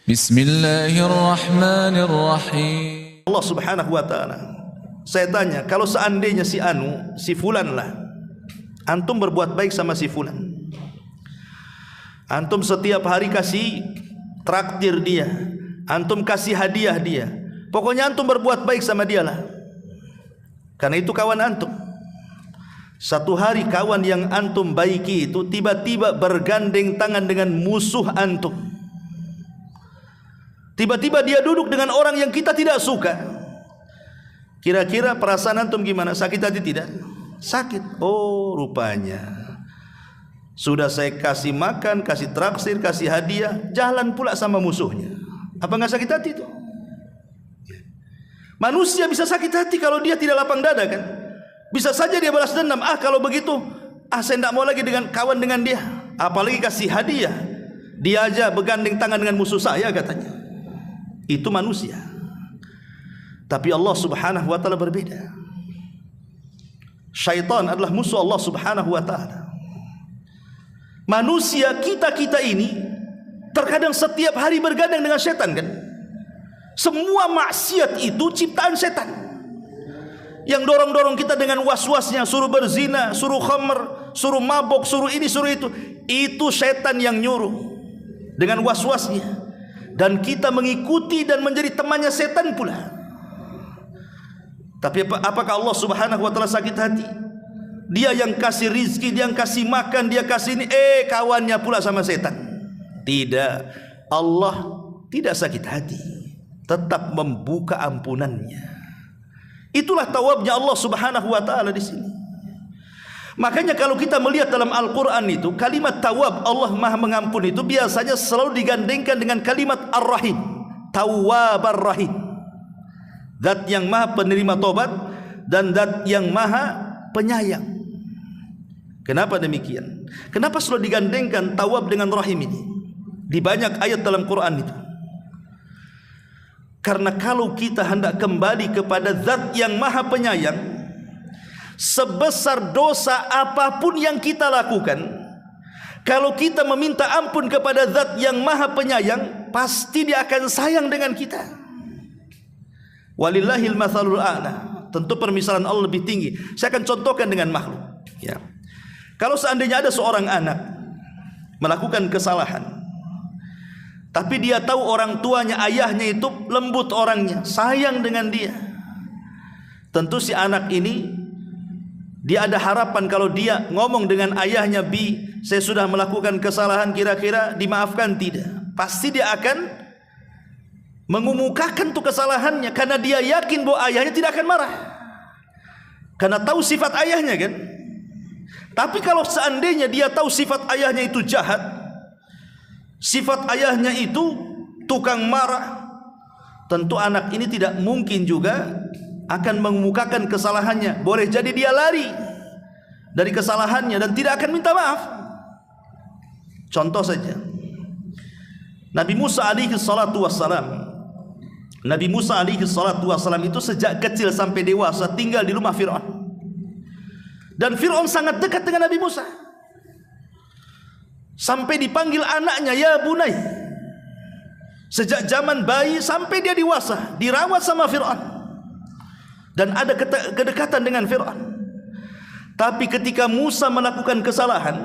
Bismillahirrahmanirrahim. Allah Subhanahu wa ta'ala, saya tanya, kalau seandainya si Anu, si Fulan lah, antum berbuat baik sama si Fulan, antum setiap hari kasih traktir dia, antum kasih hadiah dia, pokoknya antum berbuat baik sama dia lah, karena itu kawan antum. Satu hari kawan yang antum baiki itu tiba-tiba bergandeng tangan dengan musuh antum. Tiba-tiba dia duduk dengan orang yang kita tidak suka. Kira-kira perasaan antum gimana? Sakit hati tidak? Sakit. Oh, rupanya sudah saya kasih makan, kasih traktir, kasih hadiah, jalan pula sama musuhnya. Apa enggak sakit hati itu? Manusia bisa sakit hati kalau dia tidak lapang dada kan? Bisa saja dia balas dendam. Kalau begitu, saya tidak mau lagi dengan kawan dengan dia. Apalagi kasih hadiah. Dia aja bergandeng tangan dengan musuh saya katanya. Itu manusia. Tapi Allah Subhanahu wa ta'ala berbeda. Syaitan adalah musuh Allah Subhanahu wa ta'ala. Manusia kita ini terkadang setiap hari bergadang dengan setan kan. Semua maksiat itu ciptaan setan, yang dorong-dorong kita dengan was-wasnya, suruh berzina, suruh khamr, suruh mabok, suruh ini, suruh itu. Itu setan yang nyuruh dengan was-wasnya. Dan kita mengikuti dan menjadi temannya setan pula. Tapi apakah Allah Subhanahu wa ta'ala sakit hati? Dia yang kasih rizki, dia yang kasih makan, dia kasih ini, kawannya pula sama setan. Tidak. Allah tidak sakit hati, tetap membuka ampunannya. Itulah tawabnya Allah Subhanahu wa ta'ala di sini. Makanya kalau kita melihat dalam Al-Quran itu, kalimat tawab, Allah maha mengampun, itu biasanya selalu digandengkan dengan kalimat Ar-Rahim, Tawwab Ar-Rahim, Zat yang maha penerima tobat dan Zat yang maha penyayang. Kenapa demikian? Kenapa selalu digandengkan Tawab dengan Rahim ini di banyak ayat dalam Quran itu? Karena kalau kita hendak kembali kepada Zat yang maha penyayang, sebesar dosa apapun yang kita lakukan, kalau kita meminta ampun kepada Zat yang maha penyayang, pasti dia akan sayang dengan kita. Walillahil mathalul a'la. Tentu permisalan Allah lebih tinggi. Saya akan contohkan dengan makhluk ya. Kalau seandainya ada seorang anak melakukan kesalahan, tapi dia tahu orang tuanya, ayahnya itu lembut orangnya, sayang dengan dia, tentu si anak ini, dia ada harapan kalau dia ngomong dengan ayahnya, "Bi, saya sudah melakukan kesalahan, kira-kira dimaafkan tidak?" Pasti dia akan mengumumkakan tuh kesalahannya, karena dia yakin bahwa ayahnya tidak akan marah, karena tahu sifat ayahnya kan. Tapi kalau seandainya dia tahu sifat ayahnya itu jahat, sifat ayahnya itu tukang marah, tentu anak ini tidak mungkin juga akan mengemukakan kesalahannya. Boleh jadi dia lari dari kesalahannya dan tidak akan minta maaf. Contoh saja, Nabi Musa alaihi salatu wassalam. Nabi Musa alaihi salatu wassalam itu sejak kecil sampai dewasa tinggal di rumah Fir'aun. Dan Fir'aun sangat dekat dengan Nabi Musa, sampai dipanggil anaknya, "Ya bunai." Sejak zaman bayi sampai dia dewasa dirawat sama Fir'aun, dan ada kedekatan dengan Fir'aun. Tapi ketika Musa melakukan kesalahan,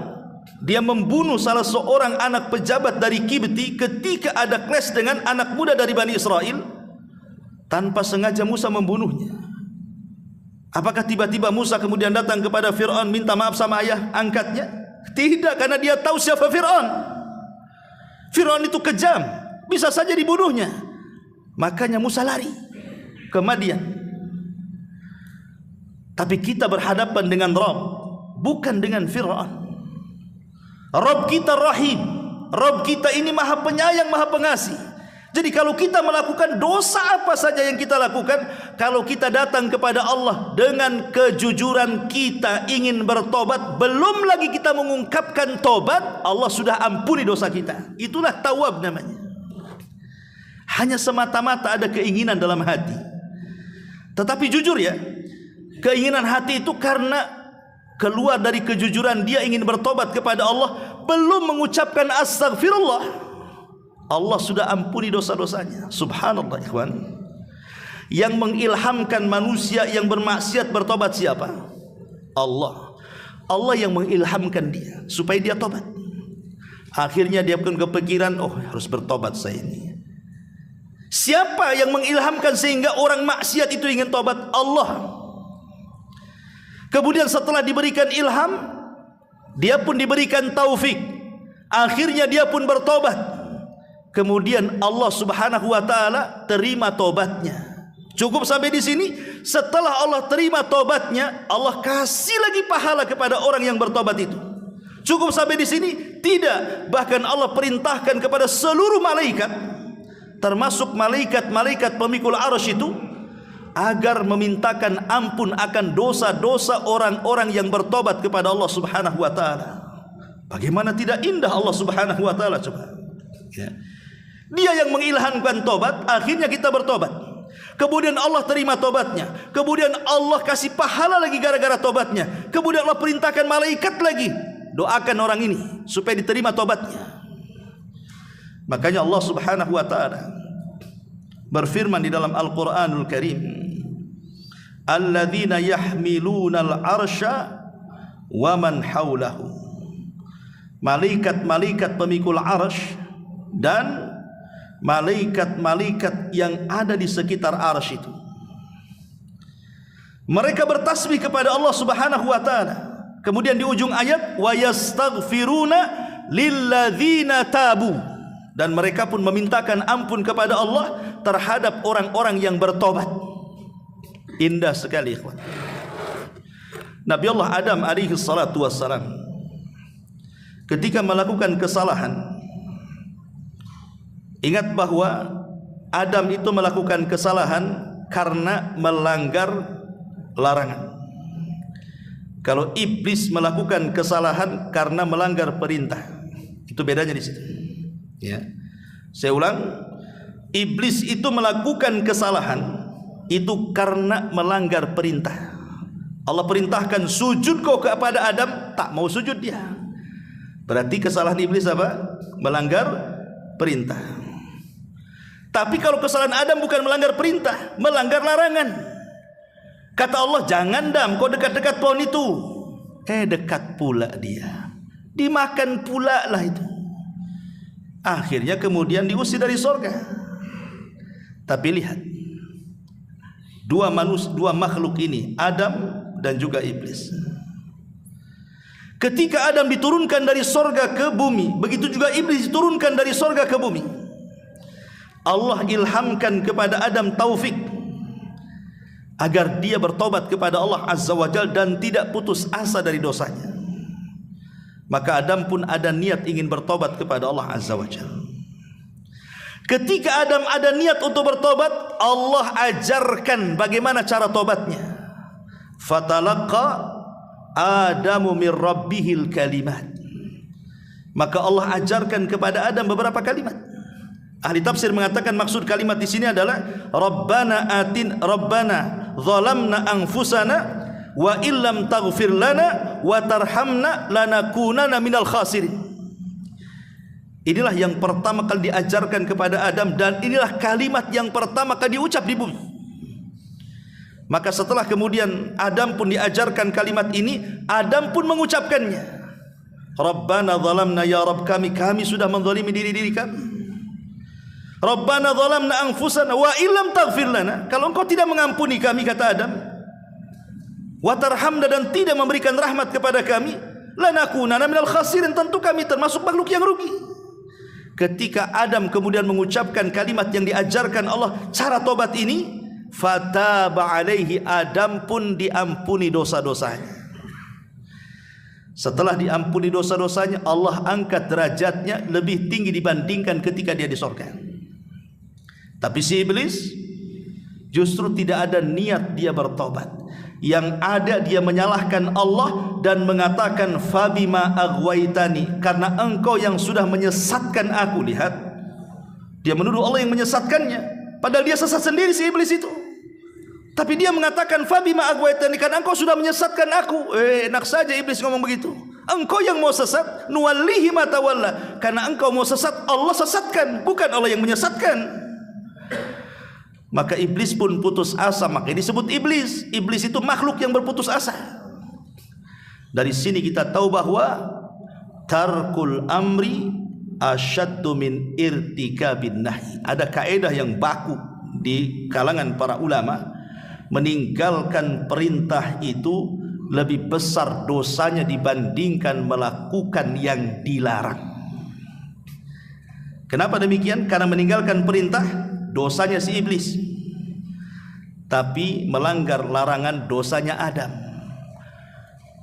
dia membunuh salah seorang anak pejabat dari Kibti ketika ada clash dengan anak muda dari Bani Israel. Tanpa sengaja Musa membunuhnya. Apakah tiba-tiba Musa kemudian datang kepada Fir'aun minta maaf sama ayah angkatnya? Tidak, karena dia tahu siapa Fir'aun. Fir'aun itu kejam, bisa saja dibunuhnya. Makanya Musa lari ke Madian. Tapi kita berhadapan dengan Rabb, bukan dengan Fir'aun. Rabb kita Rahim, Rabb kita ini maha penyayang, maha pengasih. Jadi kalau kita melakukan dosa apa saja yang kita lakukan, kalau kita datang kepada Allah dengan kejujuran kita ingin bertobat, belum lagi kita mengungkapkan tobat, Allah sudah ampuni dosa kita. Itulah tawab namanya. Hanya semata-mata ada keinginan dalam hati. Tetapi jujur ya, keinginan hati itu karena keluar dari kejujuran dia ingin bertobat kepada Allah, belum mengucapkan astagfirullah. Allah sudah ampuni dosa-dosanya. Subhanallah ikhwan. Yang mengilhamkan manusia yang bermaksiat bertobat siapa? Allah. Allah yang mengilhamkan dia supaya dia tobat. Akhirnya dia pun kepikiran, oh harus bertobat saya ini. Siapa yang mengilhamkan sehingga orang maksiat itu ingin tobat? Allah. Kemudian setelah diberikan ilham, dia pun diberikan taufik. Akhirnya dia pun bertobat. Kemudian Allah Subhanahu wa taala terima tobatnya. Cukup sampai di sini. Setelah Allah terima tobatnya, Allah kasih lagi pahala kepada orang yang bertobat itu. Cukup sampai di sini? Tidak. Bahkan Allah perintahkan kepada seluruh malaikat, termasuk malaikat-malaikat pemikul arsy itu, agar memintakan ampun akan dosa-dosa orang-orang yang bertobat kepada Allah Subhanahu wa taala. Bagaimana tidak indah Allah Subhanahu wa taala, coba. Ya. Dia yang mengilhamkan tobat, akhirnya kita bertobat. Kemudian Allah terima tobatnya. Kemudian Allah kasih pahala lagi gara-gara tobatnya. Kemudian Allah perintahkan malaikat lagi, doakan orang ini supaya diterima tobatnya. Makanya Allah Subhanahu wa taala berfirman di dalam Al-Qur'anul Karim, alladzina yahmilunal arsya wa man haulahu. Malaikat-malaikat pemikul arsy dan malaikat-malaikat yang ada di sekitar arsy itu, mereka bertasbih kepada Allah Subhanahu wa taala. Kemudian di ujung ayat, wa yastaghfiruna lilladzina tabu, dan mereka pun memintakan ampun kepada Allah terhadap orang-orang yang bertobat. Indah sekali ikhwan. Nabi Allah Adam alaihi salatu wassalam ketika melakukan kesalahan, ingat bahwa Adam itu melakukan kesalahan karena melanggar larangan. Kalau iblis melakukan kesalahan karena melanggar perintah, itu bedanya di situ. Ya, saya ulang, iblis itu melakukan kesalahan itu karena melanggar perintah. Allah perintahkan sujud kau kepada Adam, tak mau sujud dia. Berarti kesalahan iblis apa? Melanggar perintah. Tapi kalau kesalahan Adam bukan melanggar perintah, melanggar larangan. Kata Allah, jangan Adam, kau dekat-dekat pohon itu. Dekat pula dia. Dimakan pula lah itu. Akhirnya kemudian diusir dari surga. Tapi lihat, dua makhluk ini, Adam dan juga iblis. Ketika Adam diturunkan dari surga ke bumi, begitu juga iblis diturunkan dari surga ke bumi. Allah ilhamkan kepada Adam taufik agar dia bertobat kepada Allah Azza wa Jalla dan tidak putus asa dari dosanya. Maka Adam pun ada niat ingin bertobat kepada Allah Azza wa Jalla. Ketika Adam ada niat untuk bertobat, Allah ajarkan bagaimana cara tobatnya. Fatalaqa Adamu min rabbihil kalimat. Maka Allah ajarkan kepada Adam beberapa kalimat. Ahli tafsir mengatakan maksud kalimat di sini adalah Rabbana zalamna anfusana wa illam taghfir lana wa tarhamna lanakunanna minal khasirin. Inilah yang pertama kali diajarkan kepada Adam, dan inilah kalimat yang pertama kali diucap di bumi. Maka setelah kemudian Adam pun diajarkan kalimat ini, Adam pun mengucapkannya. Rabbana zalamna, ya Rabb kami sudah menzalimi diri kami. Rabbana zalamna anfusana wa illam taghfir lana, kalau engkau tidak mengampuni kami, kata Adam, wa tarhamna, dan tidak memberikan rahmat kepada kami, lanakunanna minal khasirin, tentu kami termasuk makhluk yang rugi. Ketika Adam kemudian mengucapkan kalimat yang diajarkan Allah, cara tobat ini, fataba alaihi, Adam pun diampuni dosa-dosanya. Setelah diampuni dosa-dosanya, Allah angkat derajatnya lebih tinggi dibandingkan ketika dia di surga. Tapi si iblis justru tidak ada niat dia bertobat. Yang ada dia menyalahkan Allah dan mengatakan fabima aghwaitani, karena engkau yang sudah menyesatkan aku. Lihat, dia menuduh Allah yang menyesatkannya, padahal dia sesat sendiri si iblis itu. Tapi dia mengatakan fabima aghwaitani, karena engkau sudah menyesatkan aku. Enak saja iblis ngomong begitu. Engkau yang mau sesat, nuwallihi ma tawalla. Karena engkau mau sesat, Allah sesatkan, bukan Allah yang menyesatkan. Maka iblis pun putus asa, makanya disebut iblis. Iblis itu makhluk yang berputus asa. Dari sini kita tahu bahwa tarkul amri asyaddu min irtikabin nahi. Ada kaedah yang baku di kalangan para ulama, meninggalkan perintah itu lebih besar dosanya dibandingkan melakukan yang dilarang. Kenapa demikian? Karena meninggalkan perintah dosanya si iblis, tapi melanggar larangan dosanya Adam.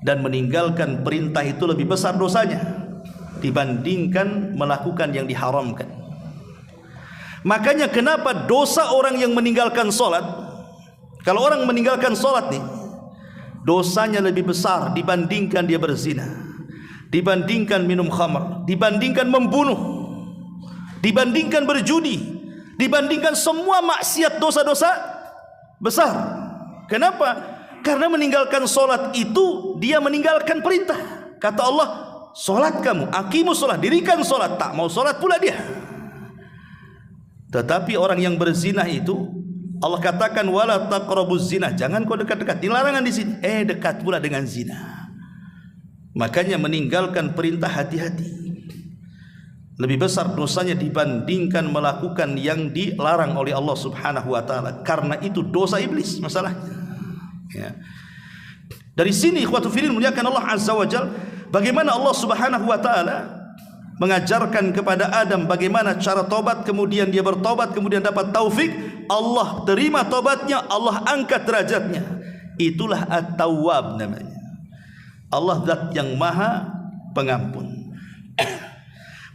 Dan meninggalkan perintah itu lebih besar dosanya dibandingkan melakukan yang diharamkan. Makanya kenapa dosa orang yang meninggalkan sholat, kalau orang meninggalkan sholat nih, dosanya lebih besar dibandingkan dia berzina, dibandingkan minum khamr, dibandingkan membunuh, dibandingkan berjudi, dibandingkan semua maksiat dosa-dosa besar. Kenapa? Karena meninggalkan solat itu dia meninggalkan perintah. Kata Allah, solat kamu, aqimus solat, dirikan solat. Tak mau solat pula dia. Tetapi orang yang berzina itu Allah katakan wala taqrabuz zina, jangan kau dekat-dekat. Dilarangan di sini, dekat pula dengan zina. Makanya meninggalkan perintah hati-hati. Lebih besar dosanya dibandingkan melakukan yang dilarang oleh Allah Subhanahu wa taala. Karena itu dosa iblis masalahnya. Ya. Dari sini ikhwatu fillah muliakan Allah Azza wa Jalla, bagaimana Allah Subhanahu wa taala mengajarkan kepada Adam bagaimana cara tobat, kemudian dia bertobat, kemudian dapat taufik, Allah terima tobatnya, Allah angkat derajatnya. Itulah At-Tawwab namanya. Allah zat yang maha pengampun.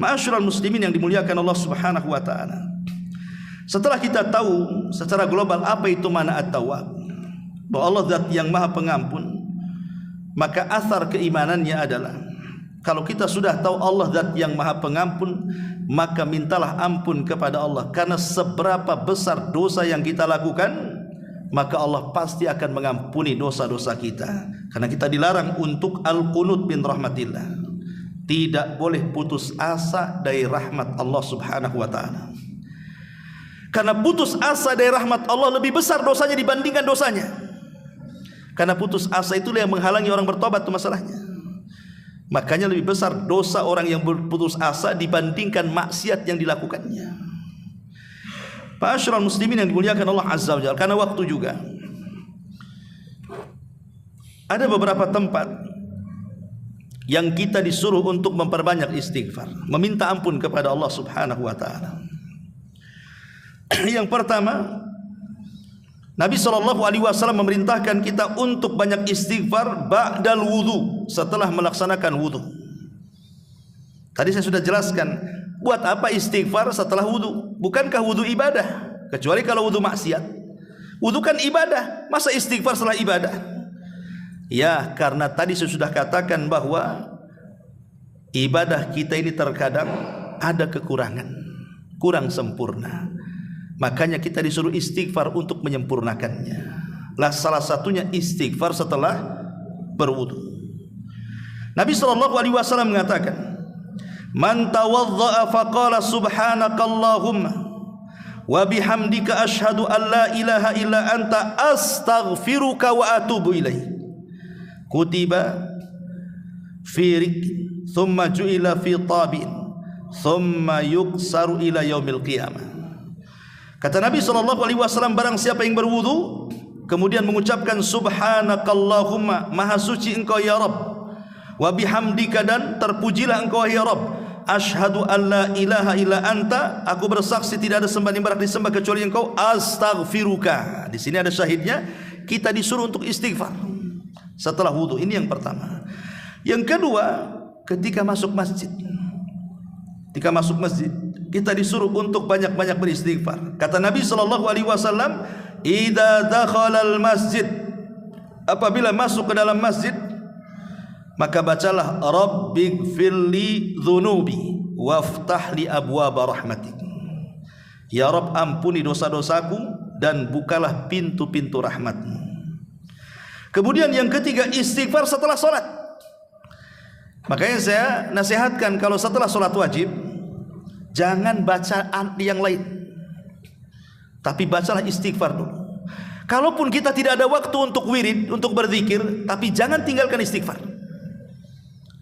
Ma'asyiral muslimin yang dimuliakan Allah Subhanahu wa taala. Setelah kita tahu secara global apa itu mana At-Tawwab, bahwa Allah zat yang maha pengampun, maka asar keimanannya adalah kalau kita sudah tahu Allah zat yang maha pengampun, maka mintalah ampun kepada Allah. Karena seberapa besar dosa yang kita lakukan, maka Allah pasti akan mengampuni dosa-dosa kita. Karena kita dilarang untuk al-qunut min rahmatillah. Tidak boleh putus asa dari rahmat Allah Subhanahu wa ta'ala. Karena putus asa dari rahmat Allah lebih besar dosanya dibandingkan dosanya. Karena putus asa itulah yang menghalangi orang bertobat, itu masalahnya. Makanya lebih besar dosa orang yang berputus asa dibandingkan maksiat yang dilakukannya. Ma'asyiral muslimin yang dimuliakan Allah Azza wa Jalla, karena waktu juga ada beberapa tempat yang kita disuruh untuk memperbanyak istighfar, meminta ampun kepada Allah Subhanahu wa taala. Yang pertama, Nabi SAW memerintahkan kita untuk banyak istighfar ba'dal wudu, setelah melaksanakan wudu. Tadi saya sudah jelaskan, buat apa istighfar setelah wudu? Bukankah wudu ibadah? Kecuali kalau wudu maksiat. Wudu kan ibadah, masa istighfar setelah ibadah? Ya, karena tadi saya sudah katakan bahwa ibadah kita ini terkadang ada kekurangan, kurang sempurna. Makanya kita disuruh istighfar untuk menyempurnakannya. Lah salah satunya istighfar setelah berwudu. Nabi SAW mengatakan, man tawadda'a faqala subhanakallahumma wa bihamdika ashhadu an la ilaha illa anta astaghfiruka wa atubu ilaik, kutiba fi rikin thumma ju'ila fi tabin thumma yuksaru ila yaumil qiyamah. Kata Nabi SAW, barang siapa yang berwudu kemudian mengucapkan subhanakallahumma, maha suci engkau ya Rabb, wa bihamdika, dan terpujilah engkau ya Rabb, asyhadu an la ilaha illa anta, aku bersaksi tidak ada sembahan yang berhak disembah kecuali engkau, astaghfiruka. Di sini ada syahidnya, kita disuruh untuk istighfar setelah wudu. Ini yang pertama. Yang kedua, ketika masuk masjid. Ketika masuk masjid, kita disuruh untuk banyak-banyak beristighfar. Kata Nabi SAW, idza dakhalal masjid, apabila masuk ke dalam masjid, maka bacalah rabbighfirli dzunubi waftah li abwaaba rahmatik. Ya Rabb, ampuni dosa-dosaku dan bukalah pintu-pintu rahmatmu. Kemudian yang ketiga, istighfar setelah salat. Makanya saya nasihatkan kalau setelah sholat wajib jangan baca yang lain, tapi bacalah istighfar dulu. Kalaupun kita tidak ada waktu untuk wirid, untuk berzikir, tapi jangan tinggalkan istighfar.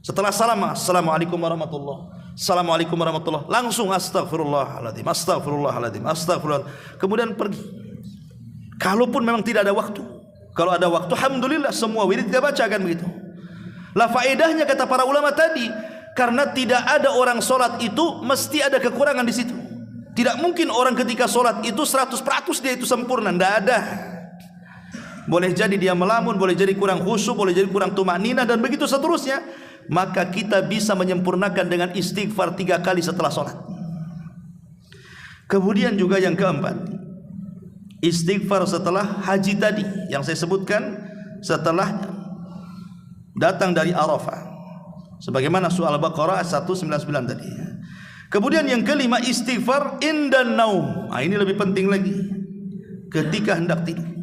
Setelah salam, assalamualaikum warahmatullahi, assalamualaikum warahmatullahi, langsung astagfirullahaladzim, astagfirullahaladzim, astagfirullah. Kemudian pergi. Kalaupun memang tidak ada waktu. Kalau ada waktu, alhamdulillah semua wirid kita bacakan begitu. Lah faedahnya kata para ulama tadi, karena tidak ada orang solat itu mesti ada kekurangan di situ. Tidak mungkin orang ketika solat itu 100% dia itu sempurna, tidak ada. Boleh jadi dia melamun, boleh jadi kurang khusyuk, boleh jadi kurang tumanina dan begitu seterusnya. Maka kita bisa menyempurnakan dengan istighfar 3 kali setelah solat. Kemudian juga yang keempat, istighfar setelah haji tadi yang saya sebutkan, setelah datang dari Arafah, sebagaimana surah Al-Baqarah 199 tadi. Kemudian yang kelima, istighfar indan naum. Ini lebih penting lagi, ketika hendak tidur.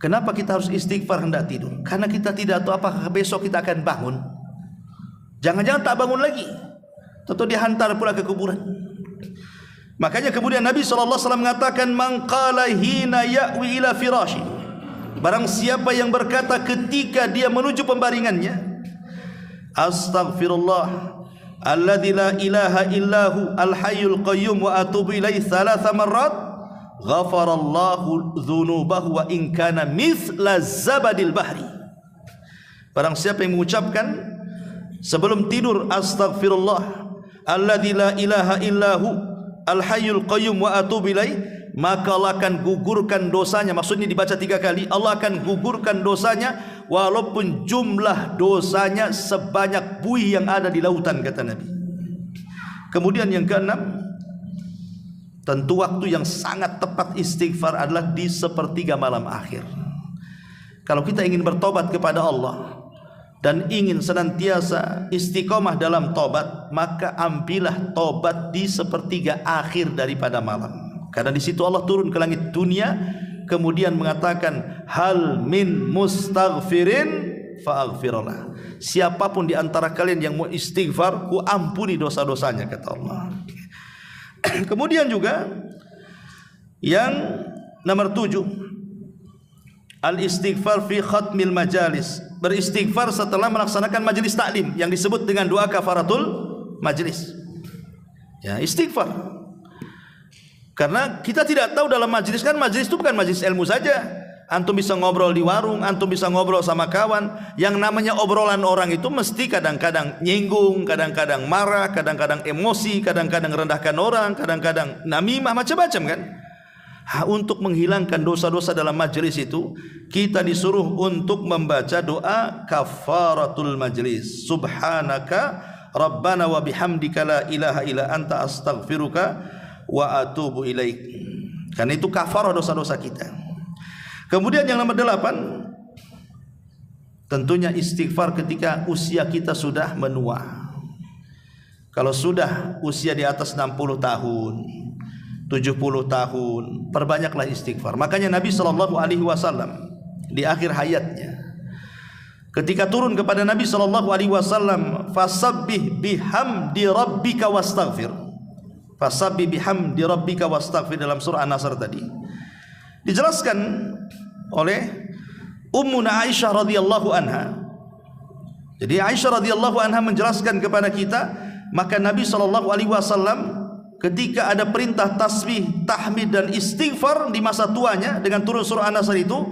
Kenapa kita harus istighfar hendak tidur? Karena kita tidak tahu apakah besok kita akan bangun. Jangan-jangan tak bangun lagi, atau dihantar pula ke kuburan. Makanya kemudian Nabi SAW mengatakan, man qala hina ya'wi ila firashi, barang siapa yang berkata ketika dia menuju pembaringannya, astaghfirullah alladzi la ilaha illahu al-hayyul qayyum wa atubu ilaihi 3 marrat, ghafarallahu dzunubahu wa in kana mithla zabadil bahri. Barang siapa yang mengucapkan sebelum tidur, astaghfirullah alladzi la ilaha illahu al-hayyul qayyum wa atubu ilaihi, maka Allah akan gugurkan dosanya. Maksudnya dibaca 3 kali, Allah akan gugurkan dosanya walaupun jumlah dosanya sebanyak buih yang ada di lautan, kata Nabi. Kemudian yang keenam, tentu waktu yang sangat tepat istighfar adalah di sepertiga malam akhir. Kalau kita ingin bertobat kepada Allah dan ingin senantiasa istiqomah dalam tobat, maka ambillah tobat di sepertiga akhir daripada malam. Karena di situ Allah turun ke langit dunia, kemudian mengatakan, hal min mustaghfirin fa'aghfirullah. Siapapun di antara kalian yang mau istighfar, ku ampuni dosa-dosanya, kata Allah. Kemudian juga yang nomor 7, al-istighfar fi khatmil majalis, beristighfar setelah melaksanakan majelis taklim yang disebut dengan doa kafaratul majelis. Ya, istighfar. Karena kita tidak tahu dalam majelis, kan majelis itu bukan majelis ilmu saja. Antum bisa ngobrol di warung, antum bisa ngobrol sama kawan. Yang namanya obrolan orang itu mesti kadang-kadang nyinggung, kadang-kadang marah, kadang-kadang emosi, kadang-kadang rendahkan orang, kadang-kadang namimah, macam-macam kan. Untuk menghilangkan dosa-dosa dalam majelis itu, kita disuruh untuk membaca doa kafaratul majelis. Subhanaka rabbana wa bihamdika la ilaha illa anta astaghfiruka wa atubu ilaik. Karena itu kafarah dosa-dosa kita. Kemudian yang nomor 8, tentunya istighfar ketika usia kita sudah menua. Kalau sudah usia di atas 60 tahun, 70 tahun, perbanyaklah istighfar. Makanya Nabi SAW di akhir hayatnya, ketika turun kepada Nabi SAW, fasabbih bihamdi rabbika wastaghfir. Fasabbih bihamdi rabbika wastaghfir, dalam surah An-Nasr tadi dijelaskan oleh Ummuna Aisyah radhiyallahu anha. Jadi Aisyah radhiyallahu anha menjelaskan kepada kita, maka Nabi SAW ketika ada perintah tasbih, tahmid dan istighfar di masa tuanya dengan turun surah An-Nasr itu,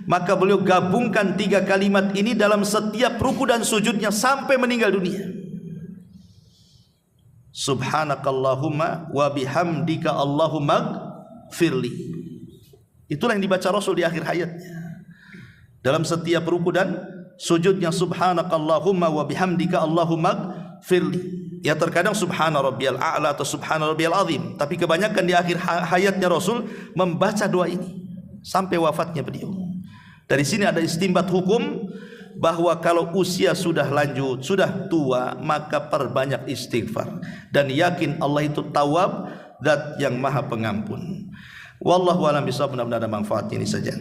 maka beliau gabungkan 3 kalimat ini dalam setiap ruku dan sujudnya sampai meninggal dunia. Subhanakallahumma wa bihamdika Allahumma gfirli. Itulah yang dibaca Rasul di akhir hayatnya. Dalam setiap ruku dan sujudnya, subhanakallahumma wa bihamdika Allahumma gfirli. Ya terkadang subhana rabbiyal a'la atau subhana rabbiyal azim, tapi kebanyakan di akhir hayatnya Rasul membaca doa ini sampai wafatnya beliau. Dari sini ada istinbat hukum bahwa kalau usia sudah lanjut, sudah tua, maka perbanyak istighfar dan yakin Allah itu Tawwab, Zat yang Maha Pengampun. Wallahu a'lam bishawab. Mudah-mudahan ada manfaat ini saja.